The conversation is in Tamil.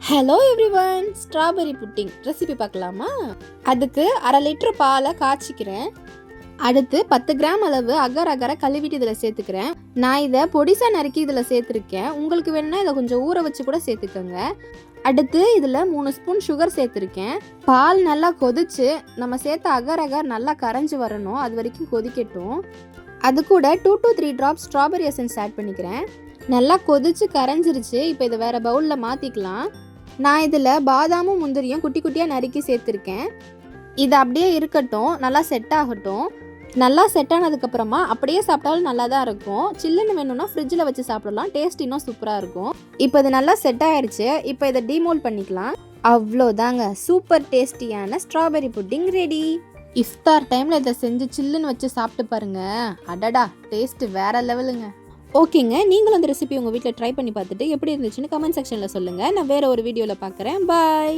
Hello everyone, strawberry pudding recipe பார்க்கலாமா? அதுக்கு 1/2 லிட்டர் பாலை காய்ச்சிக்கிறேன். அடுத்து 10 கிராம் அளவு அகர் அகரை கழுவிட்டு இதில் சேர்த்துக்கிறேன். நான் இதை பொடிசா நறுக்கி இதில் சேர்த்துருக்கேன். உங்களுக்கு வேணும்னா இதை கொஞ்சம் ஊற வச்சு கூட சேர்த்துக்கோங்க. அடுத்து இதில் 3 ஸ்பூன் சுகர் சேர்த்துருக்கேன். பால் நல்லா கொதிச்சு நம்ம சேர்த்த அகர் அகர் நல்லா கரைஞ்சி வரணும், அது வரைக்கும் கொதிக்கட்டும். அது கூட 2 to 3 drops strawberry essence add பண்ணிக்கிறேன். நல்லா கொதிச்சு கரைஞ்சிருச்சு. இப்போ இதை வேறு பவுலில் மாற்றிக்கலாம். நான் இதில் பாதாமும் முந்திரியும் குட்டி குட்டியாக நறுக்கி சேர்த்துருக்கேன். இது அப்படியே இருக்கட்டும், நல்லா செட் ஆகட்டும். நல்லா செட் ஆனதுக்கப்புறமா அப்படியே சாப்பிட்டாலும் நல்லா தான் இருக்கும். சில்லுன்னு வேணும்னா ஃப்ரிட்ஜில் வச்சு சாப்பிடலாம், டேஸ்ட் இன்னும் சூப்பராக இருக்கும். இப்போ இது நல்லா செட் ஆயிடுச்சு. இப்போ இதை டீமோல்ட் பண்ணிக்கலாம். அவ்வளோதாங்க, சூப்பர் டேஸ்டியான ஸ்ட்ராபெரி புட்டிங் ரெடி. இஃப்தார் டைமில் இதை செஞ்சு சில்லுன்னு வச்சு சாப்பிட்டு பாருங்க, அடடா டேஸ்ட்டு வேற லெவலுங்க. ஓகேங்க, நீங்களும் அந்த ரெசிபி உங்கள் வீட்டில் ட்ரை பண்ணி பார்த்துட்டு எப்படி இருந்துச்சுன்னு கமெண்ட் செக்ஷனில் சொல்லுங்கள். நான் வேறு ஒரு வீடியோவில் பார்க்குறேன். பாய்.